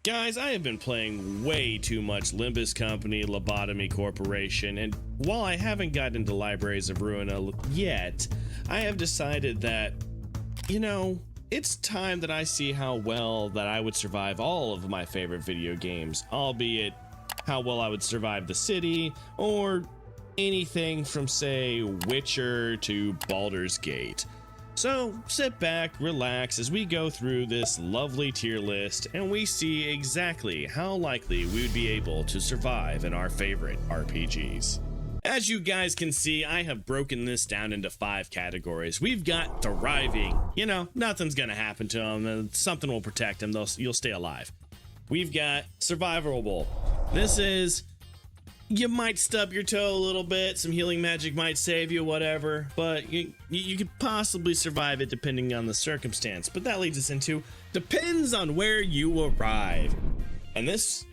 Guys, I have been playing way too much Limbus Company, Lobotomy Corporation, and while I haven't gotten into Libraries of Ruin yet, I have decided that, it's time that I see how well that I would survive all of my favorite video games, albeit how well I would survive The City, or anything from, say, Witcher to Baldur's Gate. So sit back, relax as we go through this lovely tier list and we see exactly how likely we would be able to survive in our favorite RPGs. As you guys can see, I have broken this down into 5 categories. We've got thriving, nothing's gonna happen to them, and something will protect them, you'll stay alive. We've got survivable. This is, you might stub your toe a little bit, some healing magic might save you, whatever, but you could possibly survive it depending on the circumstance. But that leads us into depends on where you arrive. And this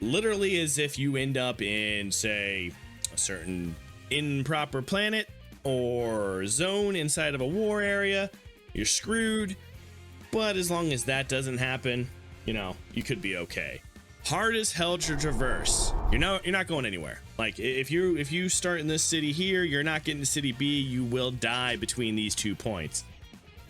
literally is if you end up in, say, a certain improper planet or zone inside of a war area, you're screwed. But as long as that doesn't happen, you could be okay. Hard as hell to traverse. You're not going anywhere. Like if you start in this city here, you're not getting to city B, you will die between these 2 points.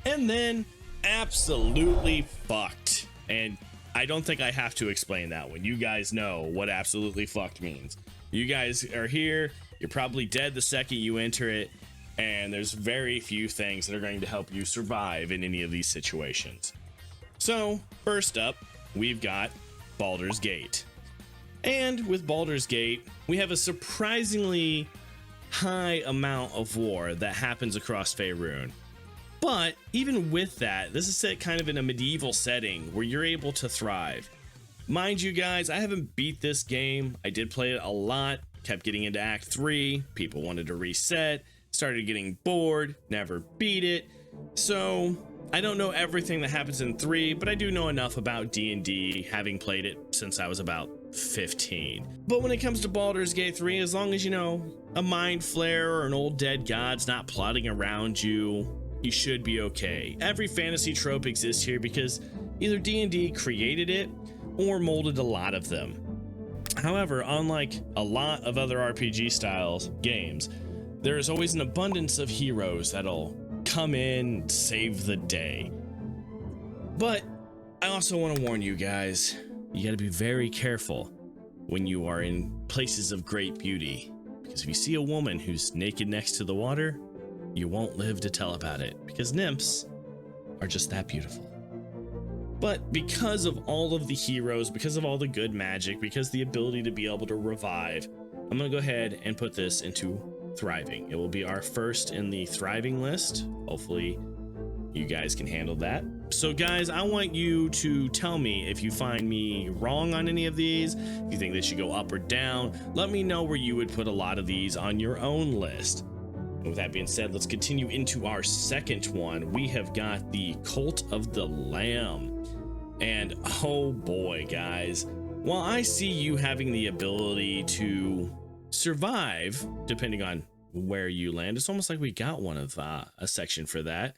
And then absolutely fucked. And I don't think I have to explain that one. You guys know what absolutely fucked means. You guys are here, you're probably dead the second you enter it, and there's very few things that are going to help you survive in any of these situations. So first up, we've got Baldur's Gate. And with Baldur's Gate, we have a surprisingly high amount of war that happens across Faerun. But even with that, this is set kind of in a medieval setting where you're able to thrive. Mind you guys, I haven't beat this game. I did play it a lot, kept getting into Act 3, people wanted to reset, started getting bored, never beat it. So I don't know everything that happens in 3, but I do know enough about D&D, having played it since I was about 15. But when it comes to Baldur's Gate 3, as long as a mind flare or an old dead god's not plotting around you, you should be okay. Every fantasy trope exists here because either D&D created it or molded a lot of them. However, unlike a lot of other RPG styles games, there is always an abundance of heroes that'll come in, save the day. But I also want to warn you guys, you got to be very careful when you are in places of great beauty, because if you see a woman who's naked next to the water, you won't live to tell about it, because nymphs are just that beautiful. But because of all of the heroes, because of all the good magic, because the ability to be able to revive, I'm gonna go ahead and put this into thriving. It will be our first in the thriving list. Hopefully you guys can handle that. So guys, I want you to tell me if you find me wrong on any of these, if you think they should go up or down. Let me know where you would put a lot of these on your own list. And with that being said, let's continue into our second one. We have got the Cult of the Lamb. And oh boy, guys, while I see you having the ability to survive depending on where you land, it's almost like we got one of a section for that.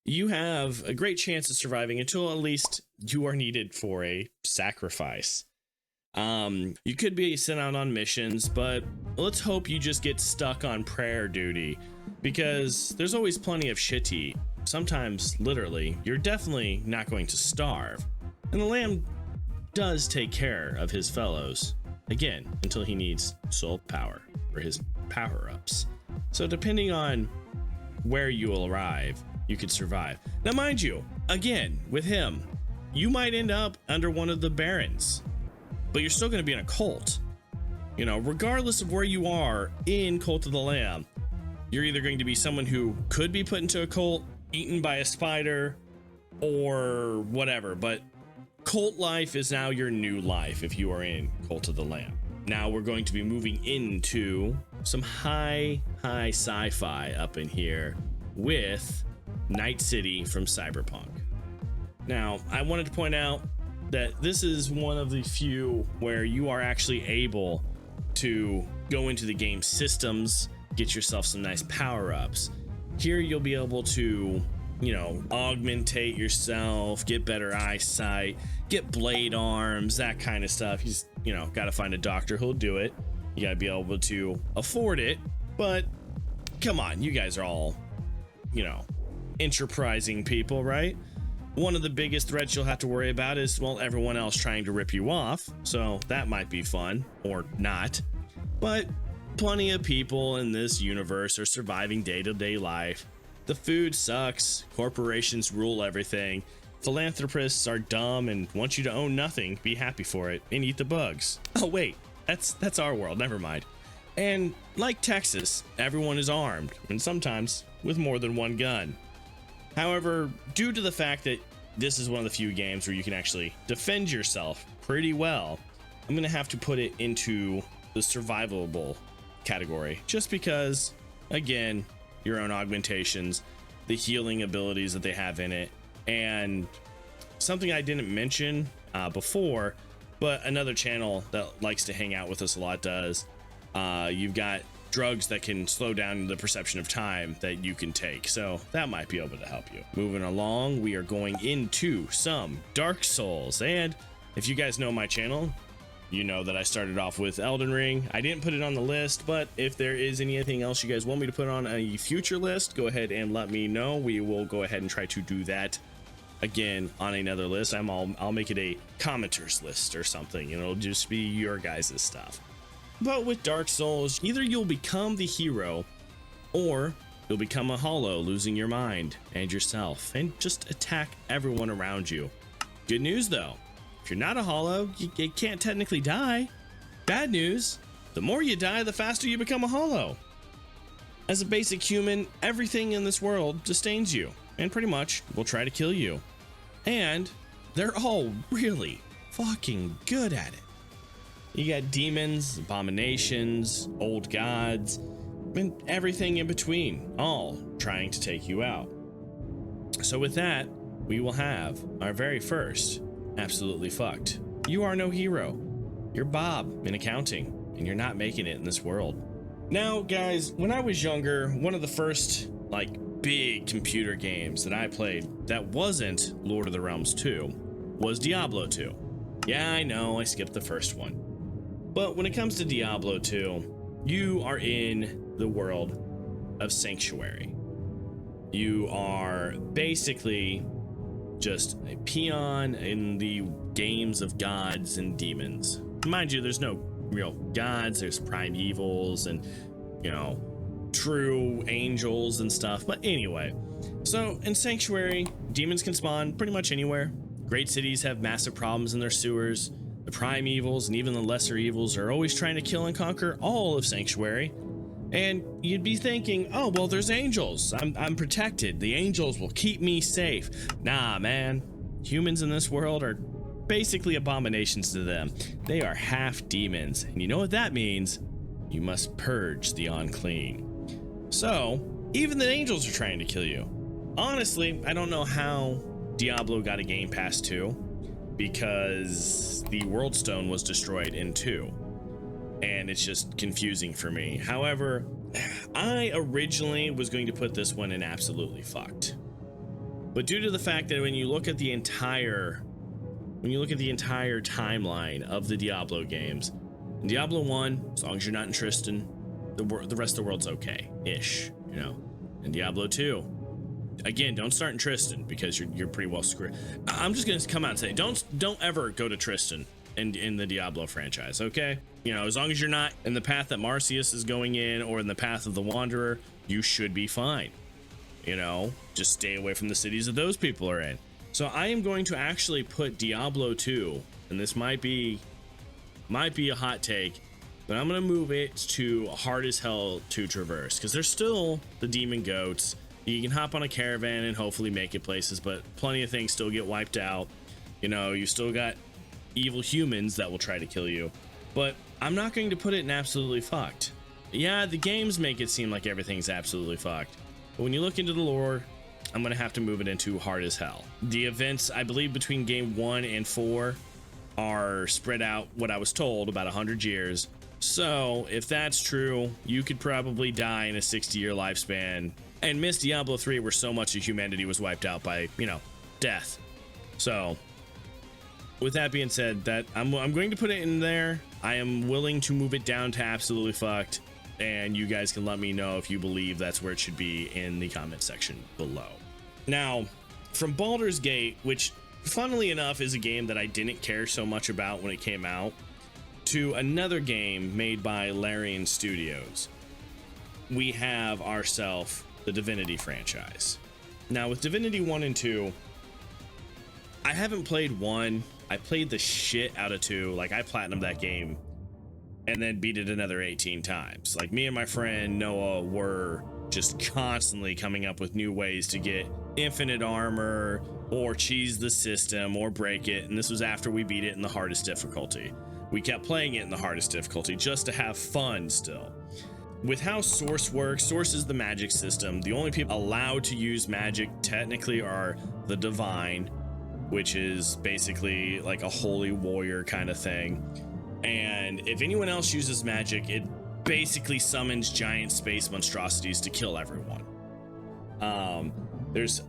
You have a great chance of surviving until at least you are needed for a sacrifice. You could be sent out on missions, but let's hope you just get stuck on prayer duty, because there's always plenty of shit to eat. Sometimes literally you're definitely not going to starve, and the lamb does take care of his fellows, again, until he needs soul power for his power-ups. So depending on where you will arrive, you could survive. Now mind you, again, with him, you might end up under one of the barons, but you're still going to be in a cult. Regardless of where you are in Cult of the Lamb, you're either going to be someone who could be put into a cult, eaten by a spider, or whatever, but cult life is now your new life if you are in Cult of the Lamb. Now we're going to be moving into some high sci-fi up in here with Night City from Cyberpunk. Now, I wanted to point out that this is one of the few where you are actually able to go into the game systems, get yourself some nice power-ups. Here you'll be able to you know, augmentate yourself, get better eyesight, get blade arms, that kind of stuff. You just, you know, got to find a doctor who'll do it. You got to be able to afford it. But come on, you guys are all, you know, enterprising people, right? One of the biggest threats you'll have to worry about is, well, everyone else trying to rip you off. So that might be fun, or not. But plenty of people in this universe are surviving day-to-day life. The food sucks, corporations rule everything, philanthropists are dumb and want you to own nothing, be happy for it, and eat the bugs. Oh wait, that's our world, never mind. And like Texas, everyone is armed, and sometimes with more than one gun. However, due to the fact that this is one of the few games where you can actually defend yourself pretty well, I'm gonna have to put it into the survivable category, just because, again, your own augmentations, the healing abilities that they have in it, and something I didn't mention before, but another channel that likes to hang out with us a lot does. You've got drugs that can slow down the perception of time that you can take, so that might be able to help you. Moving along, we are going into some Dark Souls, and if you guys know my channel, you know that I started off with Elden Ring. I didn't put it on the list, but if there is anything else you guys want me to put on a future list, go ahead and let me know. We will go ahead and try to do that again on another list. I'll make it a commenters list or something. It'll just be your guys' stuff. But with Dark Souls, either you'll become the hero or you'll become a hollow, losing your mind and yourself and just attack everyone around you. Good news though, if you're not a hollow, you can't technically die. Bad news, the more you die, the faster you become a hollow. As a basic human, everything in this world disdains you and pretty much will try to kill you. And they're all really fucking good at it. You got demons, abominations, old gods, and everything in between, all trying to take you out. So with that, we will have our very first absolutely fucked. You are no hero. You're Bob in accounting, and you're not making it in this world. Now, guys, when I was younger, one of the first, like, big computer games that I played that wasn't Lord of the Realms 2 was Diablo 2. Yeah, I know, I skipped the first one. But when it comes to Diablo 2, you are in the world of Sanctuary. You are basically just a peon in the games of gods and demons. Mind you, there's no real gods, there's primevals and, you know, true angels and stuff. But anyway, so in Sanctuary, demons can spawn pretty much anywhere. Great cities have massive problems in their sewers. The primevals and even the lesser evils are always trying to kill and conquer all of Sanctuary. And you'd be thinking, oh, well, there's angels. I'm protected. The angels will keep me safe. Nah, man. Humans in this world are basically abominations to them. They are half demons. And you know what that means? You must purge the unclean. So, even the angels are trying to kill you. Honestly, I don't know how Diablo got a Game Pass 2, because the World Stone was destroyed in 2. And it's just confusing for me. However, I originally was going to put this one in absolutely fucked. But due to the fact that when you look at the entire timeline of the Diablo games, in Diablo 1, as long as you're not in Tristan, the rest of the world's okay-ish, you know. In Diablo 2, again, don't start in Tristan because you're pretty well screwed. I'm just gonna come out and say, don't ever go to Tristan in the Diablo franchise, okay? You know, as long as you're not in the path that Marcius is going in or in the path of the Wanderer, you should be fine. You know, just stay away from the cities that those people are in. So I am going to actually put Diablo 2, and this might be a hot take, but I'm gonna move it to hard as hell to traverse, because there's still the demon goats. You can hop on a caravan and hopefully make it places, but plenty of things still get wiped out. You know, you still got evil humans that will try to kill you, but I'm not going to put it in absolutely fucked. Yeah, the games make it seem like everything's absolutely fucked, but when you look into the lore, I'm gonna have to move it into hard as hell. The events, I believe, between game 1 and 4 are spread out, what I was told, about 100 years. So if that's true, you could probably die in a 60-year lifespan and missed Diablo 3, where so much of humanity was wiped out by, you know, death. So with that being said, that I'm going to put it in there. I am willing to move it down to absolutely fucked, and you guys can let me know if you believe that's where it should be in the comment section below. Now, from Baldur's Gate, which funnily enough is a game that I didn't care so much about when it came out, to another game made by Larian Studios, we have ourselves the Divinity franchise. Now, with Divinity 1 and 2, I haven't played 1. I played the shit out of 2. Like, I platinumed that game and then beat it another 18 times. Like, me and my friend Noah were just constantly coming up with new ways to get infinite armor or cheese the system or break it, and this was after we beat it in the hardest difficulty. We kept playing it in the hardest difficulty just to have fun still. With how Source works, Source is the magic system. The only people allowed to use magic technically are the Divine, which is basically like a holy warrior kind of thing. And if anyone else uses magic, it basically summons giant space monstrosities to kill everyone. There's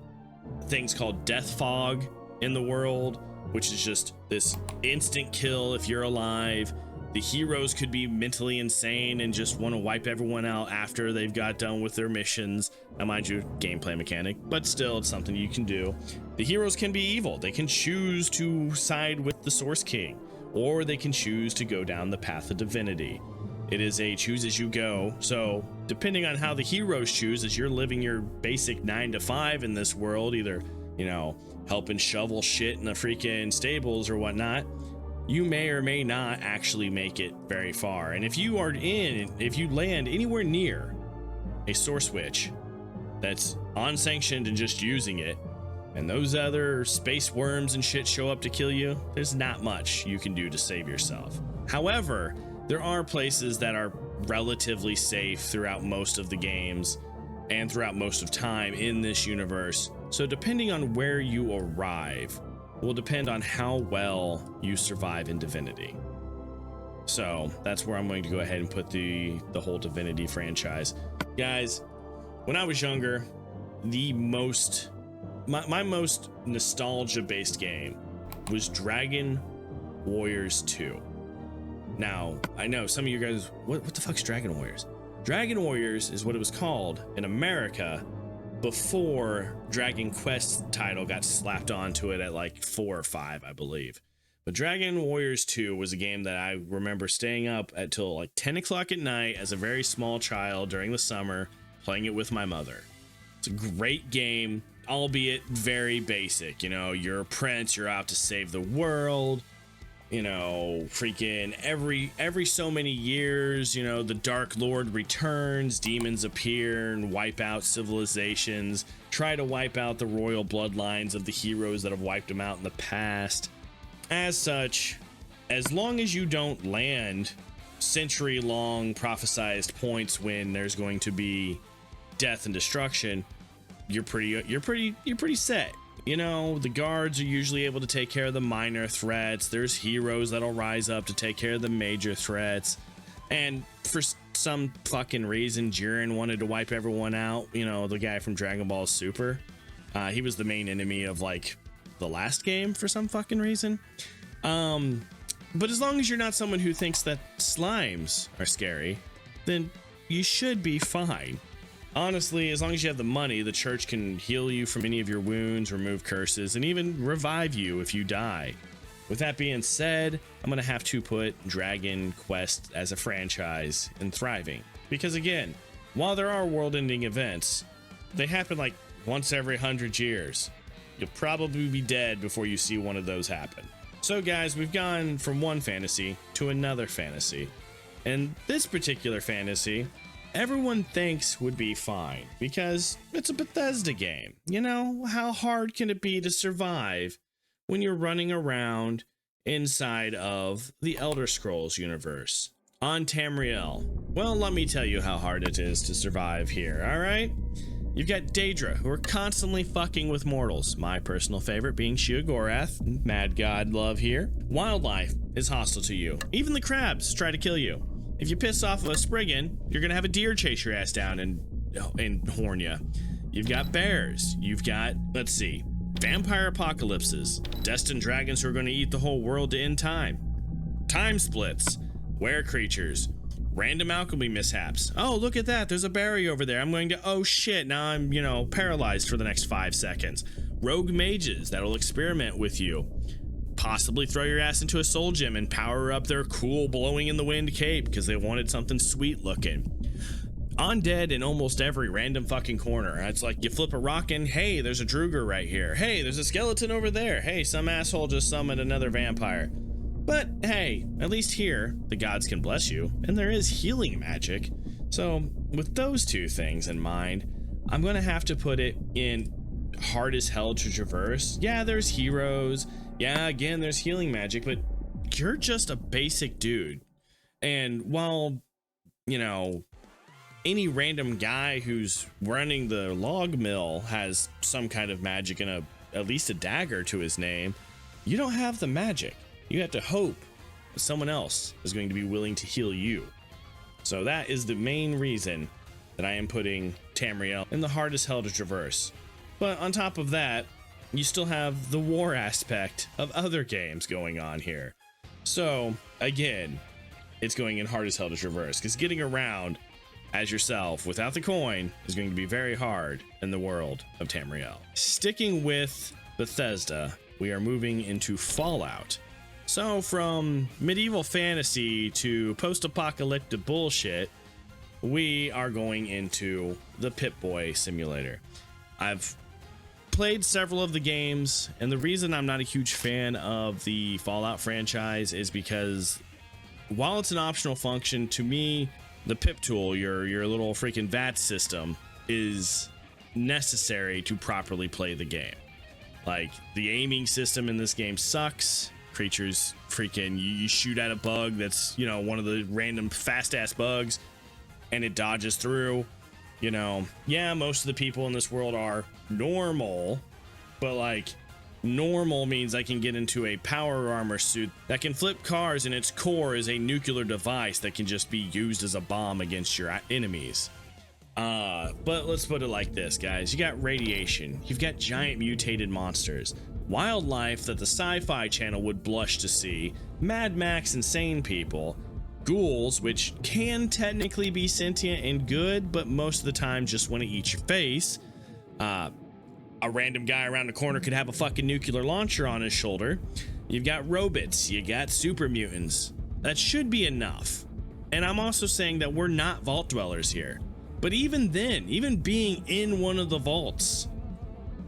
things called death fog in the world, which is just this instant kill if you're alive. The heroes could be mentally insane and just want to wipe everyone out after they've got done with their missions. Now, mind you, gameplay mechanic, but still, it's something you can do. The heroes can be evil. They can choose to side with the Source King, or they can choose to go down the path of divinity. It is a choose as you go. So depending on how the heroes choose, as you're living your basic 9 to 5 in this world, either, you know, helping shovel shit in the freaking stables or whatnot, you may or may not actually make it very far. And if you land anywhere near a source witch that's unsanctioned and just using it, and those other space worms and shit show up to kill you, there's not much you can do to save yourself. However, there are places that are relatively safe throughout most of the games and throughout most of time in this universe. So depending on where you arrive will depend on how well you survive in Divinity. So that's where I'm going to go ahead and put the whole Divinity franchise. Guys, when I was younger, my most nostalgia based game was Dragon Warriors 2. Now, I know some of you guys, what the fuck's Dragon Warriors? Dragon Warriors is what it was called in America before Dragon Quest title got slapped onto it at like 4 or 5, I believe. But Dragon Warriors 2 was a game that I remember staying up until like 10 o'clock at night as a very small child during the summer, playing it with my mother. It's a great game, albeit very basic. You know, you're a prince, you're out to save the world. You know, freaking every so many years, you know, the Dark Lord returns, demons appear and wipe out civilizations, try to wipe out the royal bloodlines of the heroes that have wiped them out in the past. As such, as long as you don't land century-long prophesized points when there's going to be death and destruction, you're pretty set. You know, the guards are usually able to take care of the minor threats. There's heroes that'll rise up to take care of the major threats. And for some fucking reason, Jiren wanted to wipe everyone out. You know, the guy from Dragon Ball Super. He was the main enemy of, like, the last game for some fucking reason. But as long as you're not someone who thinks that slimes are scary, then you should be fine. Honestly, as long as you have the money, the church can heal you from any of your wounds, remove curses, and even revive you if you die. With that being said, I'm going to have to put Dragon Quest as a franchise and thriving. Because again, while there are world-ending events, they happen like once every 100 years. You'll probably be dead before you see one of those happen. So guys, we've gone from one fantasy to another fantasy. And this particular fantasy, everyone thinks would be fine because it's a Bethesda game. You know, how hard can it be to survive when you're running around inside of the Elder Scrolls universe on Tamriel? Well, let me tell you how hard it is to survive here, all right? You've got Daedra, who are constantly fucking with mortals. My personal favorite being Sheogorath, mad god love here. Wildlife is hostile to you. Even the crabs try to kill you. If you piss off a Spriggan, you're gonna have a deer chase your ass down and Hornia. You've got bears. You've got, let's see, vampire apocalypses, destined dragons who are going to eat the whole world to end time, time splits, were creatures, random alchemy mishaps. Oh, look at that. There's a berry over there. I'm going to, oh shit, now I'm, paralyzed for the next 5 seconds. Rogue mages that'll experiment with you. Possibly throw your ass into a soul gem and power up their cool blowing in the wind cape because they wanted something sweet looking. Undead in almost every random fucking corner. It's like you flip a rock and hey, there's a Druger right here. Hey, there's a skeleton over there. Hey, some asshole just summoned another vampire. But hey, at least here, the gods can bless you, and there is healing magic. So with those two things in mind, I'm gonna have to put it in hard as hell to traverse. Yeah, there's heroes. Yeah, again, there's healing magic, but you're just a basic dude. And while, any random guy who's running the log mill has some kind of magic and at least a dagger to his name, you don't have the magic. You have to hope that someone else is going to be willing to heal you. So that is the main reason that I am putting Tamriel in the hardest hell to traverse. But on top of that, you still have the war aspect of other games going on here. So again, it's going in hard as hell to traverse because getting around as yourself without the coin is going to be very hard in the world of Tamriel. Sticking with Bethesda, we are moving into Fallout. So from medieval fantasy to post-apocalyptic bullshit, we are going into the Pip-Boy simulator. I've played several of the games, and the reason I'm not a huge fan of the Fallout franchise is because while it's an optional function, to me, the Pip tool, your little freaking VAT system, is necessary to properly play the game. Like, the aiming system in this game sucks. Creatures freaking, you shoot at a bug that's, one of the random fast ass bugs, and it dodges through. Yeah, most of the people in this world are normal, but like, normal means I can get into a power armor suit that can flip cars, and its core is a nuclear device that can just be used as a bomb against your enemies. But let's put it like this, guys. You got radiation, you've got giant mutated monsters, wildlife that the Sci-Fi Channel would blush to see, Mad Max insane people, ghouls, which can technically be sentient and good, but most of the time just want to eat your face. A random guy around the corner could have a fucking nuclear launcher on his shoulder. You've got robots, you got super mutants. That should be enough. And I'm also saying that we're not vault dwellers here. But even then, even being in one of the vaults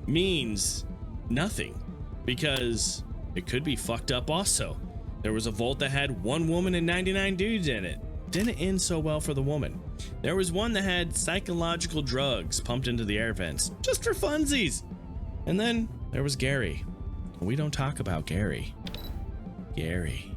means nothing, because it could be fucked up also. There was a vault that had 1 woman and 99 dudes in it. Didn't end so well for the woman. There was one that had psychological drugs pumped into the air vents, just for funsies. And then there was Gary. We don't talk about Gary. Gary.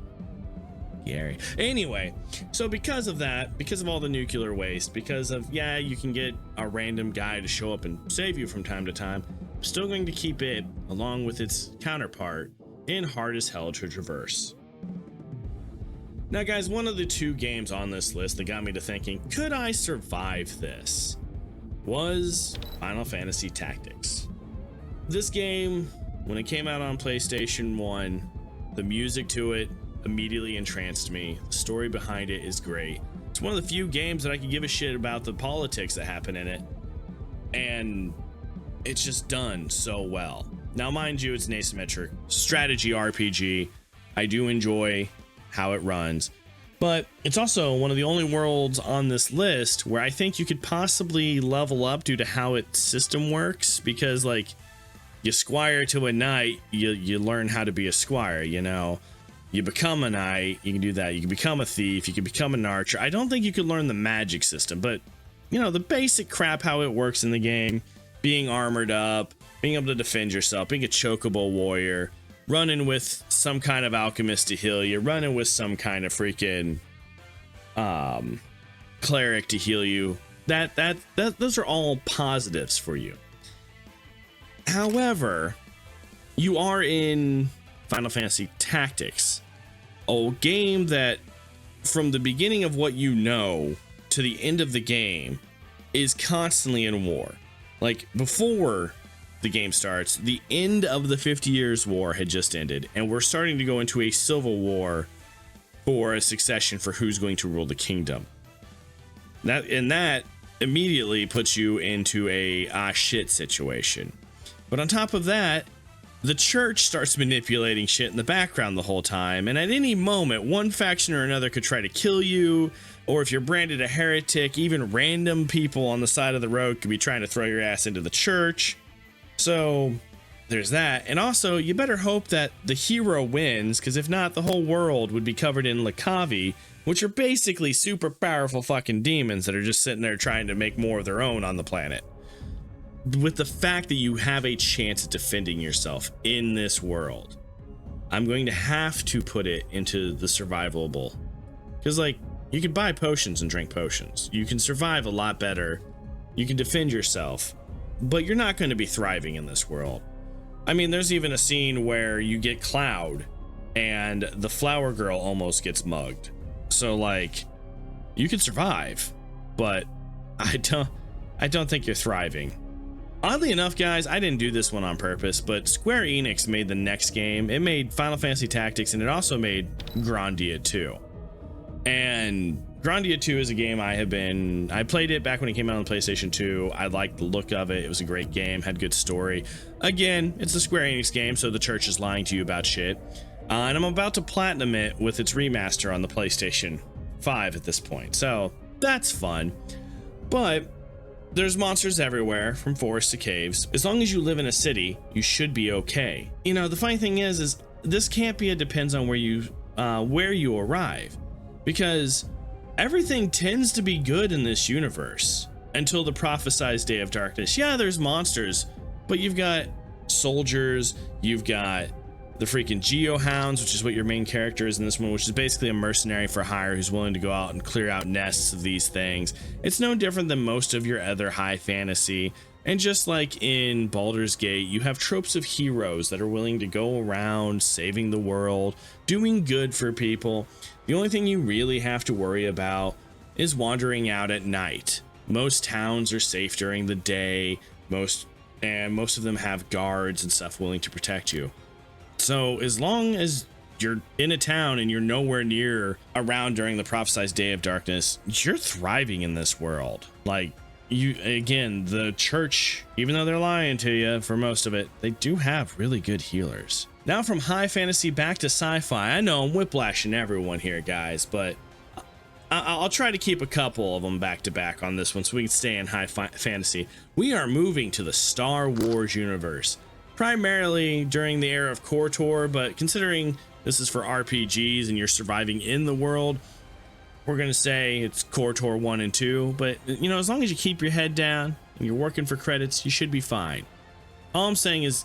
Anyway, so because of that, because of all the nuclear waste, because of, yeah, you can get a random guy to show up and save you from time to time, I'm still going to keep it, along with its counterpart, in hard as hell to traverse. Now guys, one of the 2 games on this list that got me to thinking, could I survive this, was Final Fantasy Tactics. This game, when it came out on PlayStation 1, the music to it immediately entranced me. The story behind it is great. It's one of the few games that I can give a shit about the politics that happen in it, and it's just done so well. Now mind you, it's an asymmetric strategy RPG. I do enjoy how it runs, but it's also one of the only worlds on this list where I think you could possibly level up due to how its system works, because like, you squire to a knight, you learn how to be a squire, you become a knight, you can do that, you can become a thief, you can become an archer. I don't think you could learn the magic system, but the basic crap, how it works in the game, being armored up, being able to defend yourself, being a chocobo warrior, running with some kind of alchemist to heal you, running with some kind of freaking cleric to heal you. Those are all positives for you. However, you are in Final Fantasy Tactics, a game that from the beginning of what you know to the end of the game is constantly in war. Like, before the game starts, the end of the 50 Years' War had just ended, and we're starting to go into a civil war for a succession for who's going to rule the kingdom. That immediately puts you into a shit situation. But on top of that, the church starts manipulating shit in the background the whole time, and at any moment, one faction or another could try to kill you, or if you're branded a heretic, even random people on the side of the road could be trying to throw your ass into the church. So there's that. And also, you better hope that the hero wins, because if not, the whole world would be covered in Lakavi, which are basically super powerful fucking demons that are just sitting there trying to make more of their own on the planet. With the fact that you have a chance at defending yourself in this world, I'm going to have to put it into the survivable. Because, like, you can buy potions and drink potions. You can survive a lot better. You can defend yourself. But you're not going to be thriving in this world. I mean, there's even a scene where you get Cloud and the flower girl almost gets mugged. So, like, you can survive, but I don't think you're thriving. Oddly enough, guys, I didn't do this one on purpose, but Square Enix made the next game. It made Final Fantasy Tactics, and it also made Grandia 2. And Grandia 2 is a game I played it back when it came out on PlayStation 2. I liked the look of it. It was a great game, had good story. Again, it's a Square Enix game, so the church is lying to you about shit. And I'm about to platinum it with its remaster on the PlayStation 5 at this point. So that's fun. But there's monsters everywhere, from forests to caves. As long as you live in a city, you should be okay. You know, the funny thing is this can't be a depends on where you arrive, because everything tends to be good in this universe until the prophesized day of darkness. Yeah, there's monsters, but you've got soldiers, you've got the freaking geohounds, which is what your main character is in this one, which is basically a mercenary for hire who's willing to go out and clear out nests of these things. It's no different than most of your other high fantasy. And just like in Baldur's Gate, you have tropes of heroes that are willing to go around saving the world, doing good for people. The only thing you really have to worry about is wandering out at night. Most towns are safe during the day, most of them have guards and stuff willing to protect you. So as long as you're in a town and you're nowhere near around during the prophesized day of darkness, you're thriving in this world. Like, again, the church, even though they're lying to you for most of it, they do have really good healers. Now from high fantasy back to sci-fi. I know I'm whiplashing everyone here, guys, but I'll try to keep a couple of them back to back on this one so we can stay in high fantasy. We are moving to the Star Wars universe, primarily during the era of KOTOR, but considering this is for RPGs and you're surviving in the world, we're going to say it's KOTOR 1 and 2. But, you know, as long as you keep your head down and you're working for credits, you should be fine. All I'm saying is,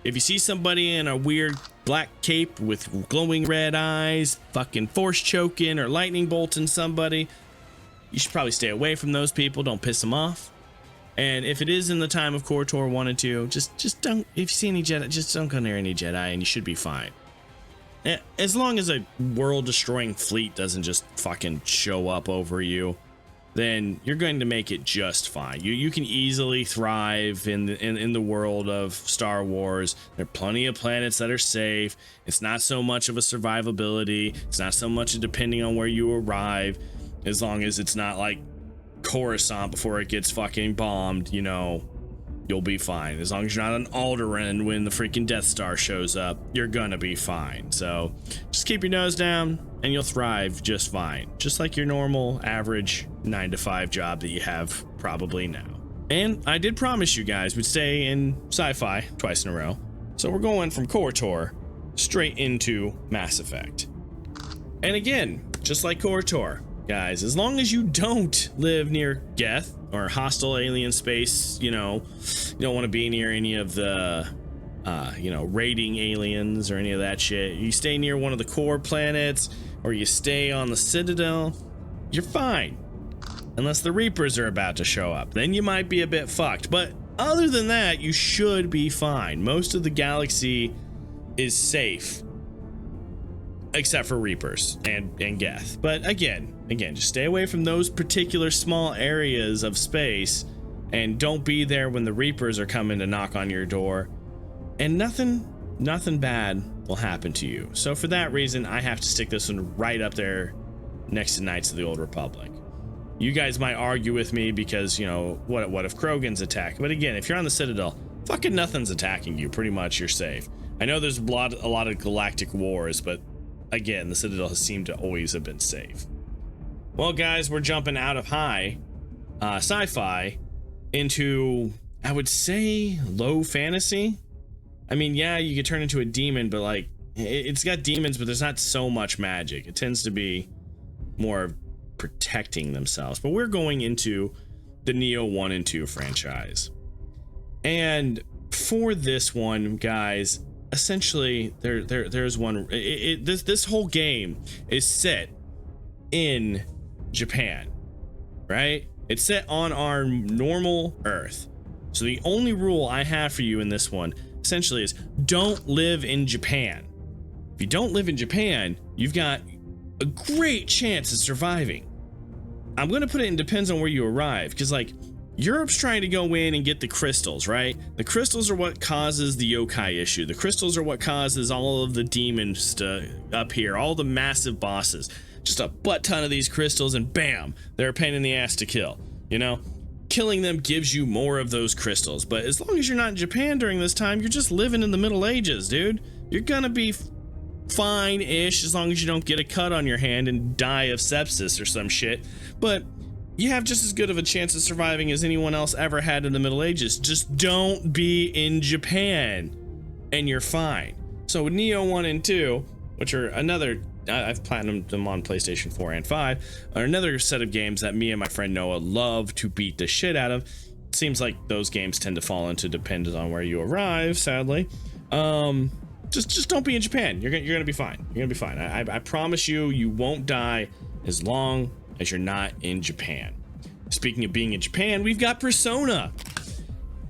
if you see somebody in a weird black cape with glowing red eyes, fucking force choking or lightning bolting somebody, you should probably stay away from those people. Don't piss them off. And if it is in the time of KOTOR 1 and 2, just don't, if you see any Jedi, just don't go near any Jedi and you should be fine. As long as a world-destroying fleet doesn't just fucking show up over you, then you're going to make it just fine. You can easily thrive in the world of Star Wars. There are plenty of planets that are safe. It's not so much of a survivability. It's not so much a depending on where you arrive, as long as it's not like Coruscant before it gets fucking bombed, you know, you'll be fine. As long as you're not an Alderaan when the freaking Death Star shows up, you're gonna be fine. So just keep your nose down and you'll thrive just fine. Just like your normal average 9-to-5 job that you have probably now. And I did promise you guys we'd stay in sci-fi twice in a row. So we're going from KOTOR straight into Mass Effect. And again, just like KOTOR, guys, as long as you don't live near Geth or hostile alien space, you know, you don't want to be near any of the, raiding aliens or any of that shit. You stay near one of the core planets or you stay on the Citadel, you're fine. Unless the Reapers are about to show up, then you might be a bit fucked. But other than that, you should be fine. Most of the galaxy is safe. except for Reapers and Geth. But again, just stay away from those particular small areas of space, and don't be there when the Reapers are coming to knock on your door, and nothing bad will happen to you. So for that reason, I have to stick this one right up there next to Knights of the Old Republic. You guys might argue with me because, you know, what if Krogan's attack? But again, if you're on the Citadel, fucking nothing's attacking you. Pretty much you're safe. I know there's a lot of galactic wars, but again, the Citadel has seemed to always have been safe. Well, guys, we're jumping out of high sci-fi into, I would say, low fantasy. I mean, yeah, you could turn into a demon, but like, it's got demons, but there's not so much magic. It tends to be more protecting themselves. But we're going into the Neo 1 and 2 franchise. And for this one, guys, essentially there's one, this whole game is set in Japan, right? It's set on our normal Earth. So the only rule I have for you in this one essentially is don't live in Japan. If you don't live in Japan, you've got a great chance of surviving. I'm going to put it in depends on where you arrive, because like Europe's trying to go in and get the crystals, right? The crystals are what causes the yokai issue. The crystals are what causes all of the demons to up here, all the massive bosses. Just a butt ton of these crystals and bam, they're a pain in the ass to kill. You know, killing them gives you more of those crystals. But as long as you're not in Japan during this time, you're just living in the Middle Ages, dude. You're gonna be fine-ish as long as you don't get a cut on your hand and die of sepsis or some shit. But you have just as good of a chance of surviving as anyone else ever had in the Middle Ages. Just don't be in Japan and you're fine. So with Neo 1 and 2, which are another, I've platinumed them on PlayStation 4 and 5, are another set of games that me and my friend Noah love to beat the shit out of. It seems like those games tend to fall into dependent on where you arrive, sadly. Just don't be in Japan. You're gonna be fine. You're gonna be fine. I promise you, you won't die as long as you're not in Japan. Speaking of being in Japan, we've got Persona.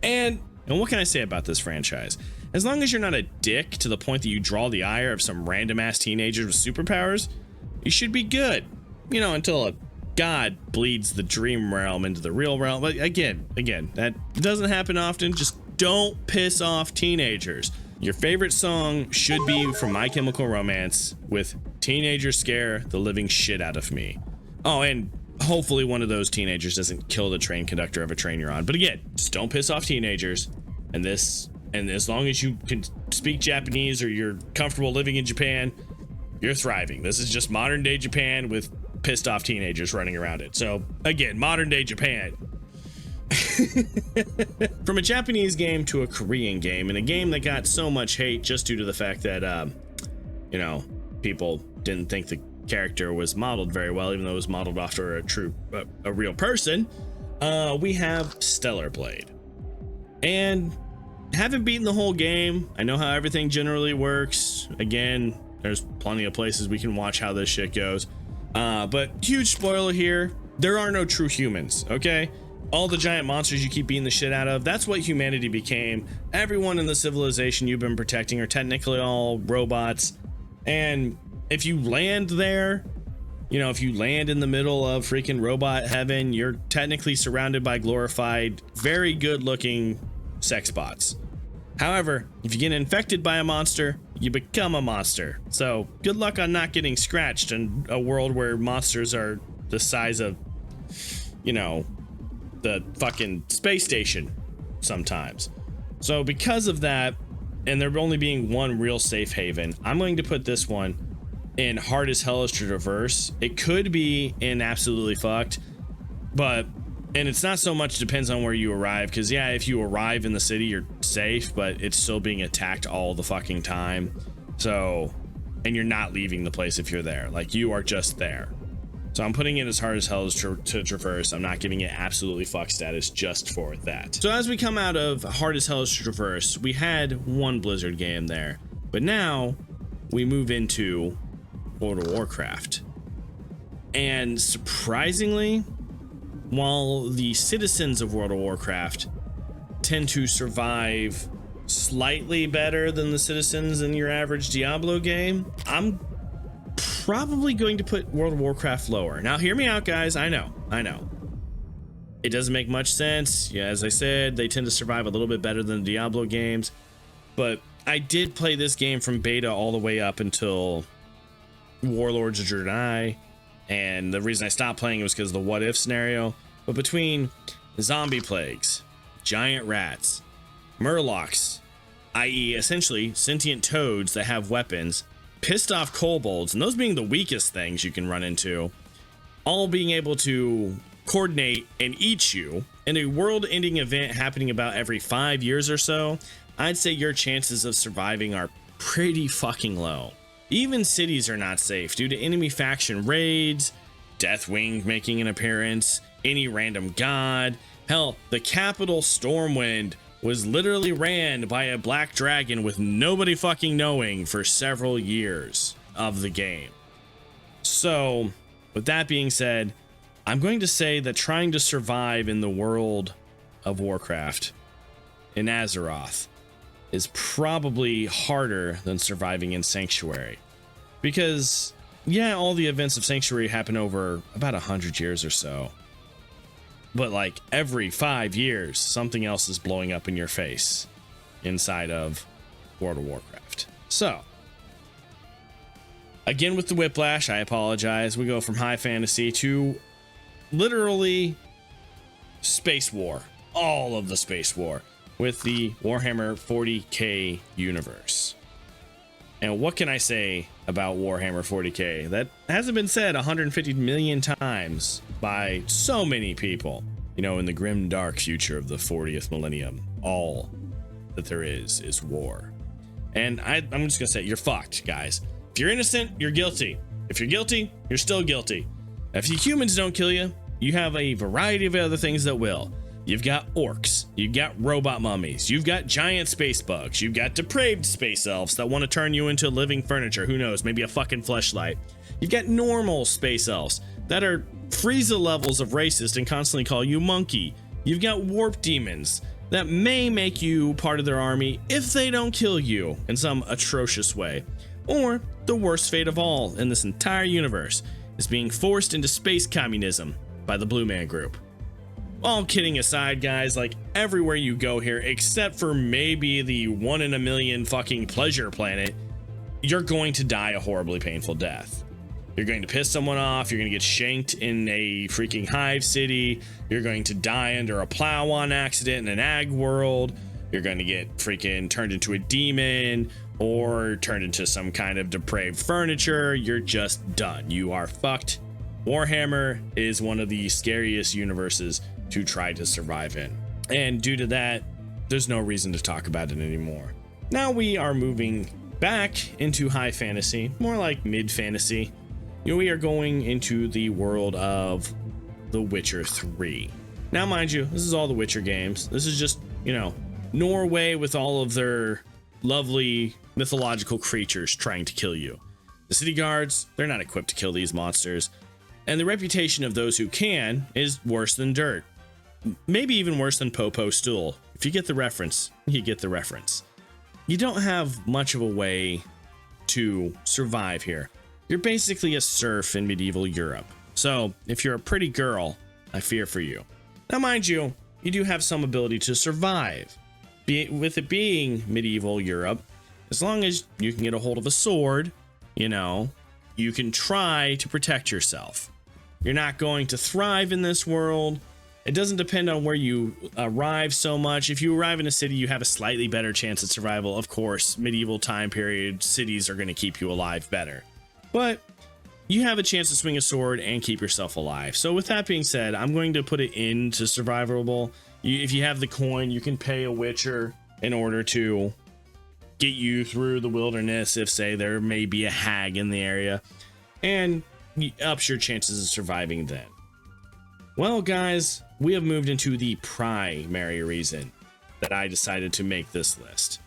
And what can I say about this franchise? As long as you're not a dick to the point that you draw the ire of some random ass teenagers with superpowers, you should be good. You know, until a god bleeds the dream realm into the real realm. But again, that doesn't happen often. Just don't piss off teenagers. Your favorite song should be from My Chemical Romance with "Teenagers Scare the Living Shit Out of Me." Oh, and hopefully one of those teenagers doesn't kill the train conductor of a train you're on. But again, just don't piss off teenagers. And as long as you can speak Japanese or you're comfortable living in Japan, you're thriving. This is just modern day Japan with pissed off teenagers running around it. So again, modern day Japan. From a Japanese game to a Korean game, and a game that got so much hate just due to the fact that you know, people didn't think the character was modeled very well, even though it was modeled after a real person. We have Stellar Blade, and haven't beaten the whole game. I know how everything generally works. Again, there's plenty of places we can watch how this shit goes, but huge spoiler here, there are no true humans. Okay, all the giant monsters you keep beating the shit out of, that's what humanity became. Everyone in the civilization you've been protecting are technically all robots. And if you land there, you know, if you land in the middle of freaking robot heaven, you're technically surrounded by glorified, very good looking sex bots. However, if you get infected by a monster, you become a monster. So good luck on not getting scratched in a world where monsters are the size of, you know, the fucking space station sometimes. So because of that, and there only being one real safe haven, I'm going to put this one in hard as hell is to traverse. It could be in absolutely fucked, but, and it's not so much depends on where you arrive, because yeah, if you arrive in the city you're safe, but it's still being attacked all the fucking time. So, and you're not leaving the place if you're there, like you are just there. So I'm putting it as hard as hell as to traverse. I'm not giving it absolutely fuck status just for that. So as we come out of hard as hell as to traverse, we had one Blizzard game there, but now we move into World of Warcraft. And surprisingly, while the citizens of World of Warcraft tend to survive slightly better than the citizens in your average Diablo game, I'm probably going to put World of Warcraft lower. Now, hear me out, guys. I know. It doesn't make much sense. Yeah, as I said, they tend to survive a little bit better than the Diablo games. But I did play this game from beta all the way up until Warlords of Draenei. And the reason I stopped playing was because of the what if scenario. But between zombie plagues, giant rats, murlocs, i.e. essentially sentient toads that have weapons, pissed off kobolds, and those being the weakest things you can run into, all being able to coordinate and eat you in a world-ending event happening about every 5 years or so, I'd say your chances of surviving are pretty fucking low. Even cities are not safe due to enemy faction raids, Deathwing making an appearance, any random god. Hell, the capital Stormwind was literally ran by a black dragon with nobody fucking knowing for several years of the game. So, with that being said, I'm going to say that trying to survive in the world of Warcraft in Azeroth is probably harder than surviving in Sanctuary. Because, yeah, all the events of Sanctuary happen over about 100 years or so. But like every 5 years, something else is blowing up in your face inside of World of Warcraft. So, again with the whiplash, I apologize. We go from high fantasy to literally space war. All of the space war with the Warhammer 40k universe. And what can I say about Warhammer 40k? That hasn't been said 150 million times by so many people. You know, in the grim dark future of the 40th millennium, all that there is war. And I'm just gonna say, you're fucked, guys. If you're innocent, you're guilty. If you're guilty, you're still guilty. If the humans don't kill you, you have a variety of other things that will. You've got orcs, you've got robot mummies, you've got giant space bugs, you've got depraved space elves that want to turn you into living furniture, who knows, maybe a fucking fleshlight. You've got normal space elves that are Frieza levels of racist and constantly call you monkey. You've got warp demons that may make you part of their army if they don't kill you in some atrocious way. Or the worst fate of all in this entire universe is being forced into space communism by the Blue Man Group. All kidding aside, guys, like everywhere you go here, except for maybe the 1 in a million fucking pleasure planet, you're going to die a horribly painful death. You're going to piss someone off, you're going to get shanked in a freaking hive city, you're going to die under a plow-on accident in an ag world, you're going to get freaking turned into a demon, or turned into some kind of depraved furniture. You're just done. You are fucked. Warhammer is one of the scariest universes to try to survive in. And due to that, there's no reason to talk about it anymore. Now we are moving back into high fantasy, more like mid fantasy. You know, we are going into the world of The Witcher 3. Now, mind you, this is all the Witcher games. This is just, you know, Norway with all of their lovely mythological creatures trying to kill you. The city guards, they're not equipped to kill these monsters. And the reputation of those who can is worse than dirt. Maybe even worse than Popo stool. If you get the reference, you get the reference. You don't have much of a way to survive here. You're basically a serf in medieval Europe. So if you're a pretty girl, I fear for you. Now, mind you, you do have some ability to survive. With it being medieval Europe, as long as you can get a hold of a sword, you know, you can try to protect yourself. You're not going to thrive in this world. It doesn't depend on where you arrive so much. If you arrive in a city, you have a slightly better chance at survival. Of course, medieval time period, cities are going to keep you alive better. But you have a chance to swing a sword and keep yourself alive. So with that being said, I'm going to put it into survivable. If you have the coin, you can pay a witcher in order to get you through the wilderness if, say, there may be a hag in the area, and ups your chances of surviving then. Well, guys, we have moved into the primary reason that I decided to make this list.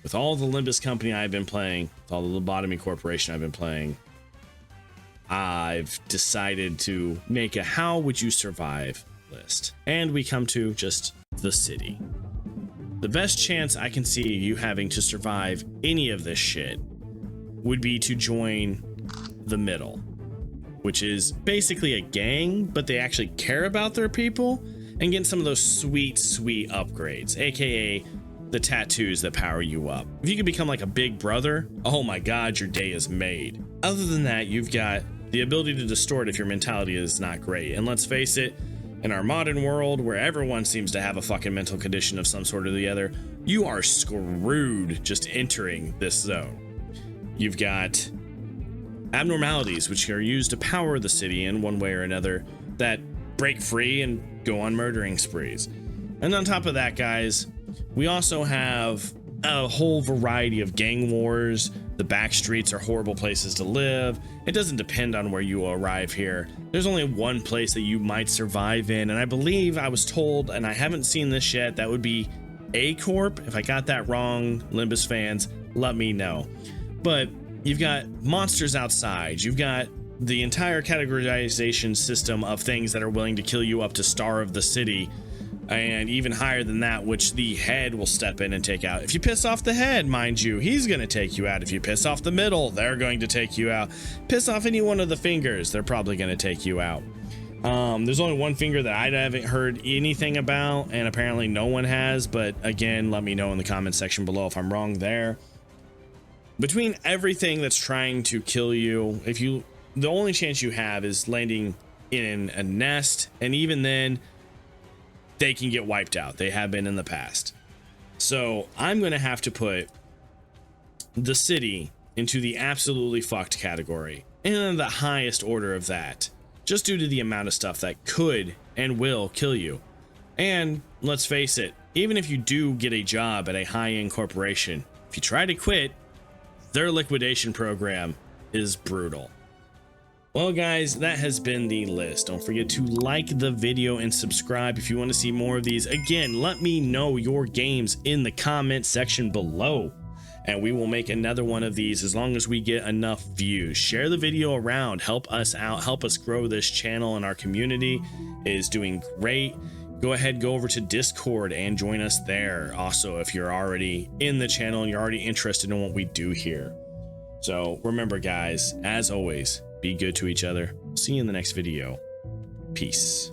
With all the Limbus company I've been playing, with all the lobotomy corporation I've been playing, I've decided to make a how would you survive list. And we come to just the city. The best chance I can see you having to survive any of this shit would be to join the middle, which is basically a gang, but they actually care about their people, and getting some of those sweet upgrades, aka the tattoos that power you up. If you can become like a big brother, oh my god, your day is made. Other than that, you've got the ability to distort if your mentality is not great. And let's face it, in our modern world where everyone seems to have a fucking mental condition of some sort or the other, you are screwed just entering this zone. You've got abnormalities which are used to power the city in one way or another that break free and go on murdering sprees. And on top of that, guys, we also have a whole variety of gang wars. The back streets are horrible places to live. It doesn't depend on where you arrive here. There's only one place that you might survive in, and I believe I was told, and I haven't seen this yet, that would be A Corp. If I got that wrong, Limbus fans, let me know. But you've got monsters outside. You've got the entire categorization system of things that are willing to kill you up to Star of the City, and even higher than that, which the head will step in and take out. If you piss off the head, mind you, he's going to take you out. If you piss off the middle, they're going to take you out. Piss off any one of the fingers, they're probably going to take you out. There's only one finger that I haven't heard anything about, and apparently no one has, but again, let me know in the comment section below if I'm wrong there. Between everything that's trying to kill you, the only chance you have is landing in a nest, and even then, they can get wiped out. They have been in the past. So I'm going to have to put the city into the absolutely fucked category, and the highest order of that, just due to the amount of stuff that could and will kill you. And let's face it, even if you do get a job at a high-end corporation, if you try to quit, their liquidation program is brutal. Well, guys, that has been the list. Don't forget to like the video and subscribe if you want to see more of these. Again, let me know your games in the comment section below, and we will make another one of these as long as we get enough views. Share the video around, help us out, help us grow this channel, and our community is doing great. Go ahead, go over to Discord and join us there. Also, if you're already in the channel and you're already interested in what we do here. So remember, guys, as always, be good to each other. See you in the next video. Peace.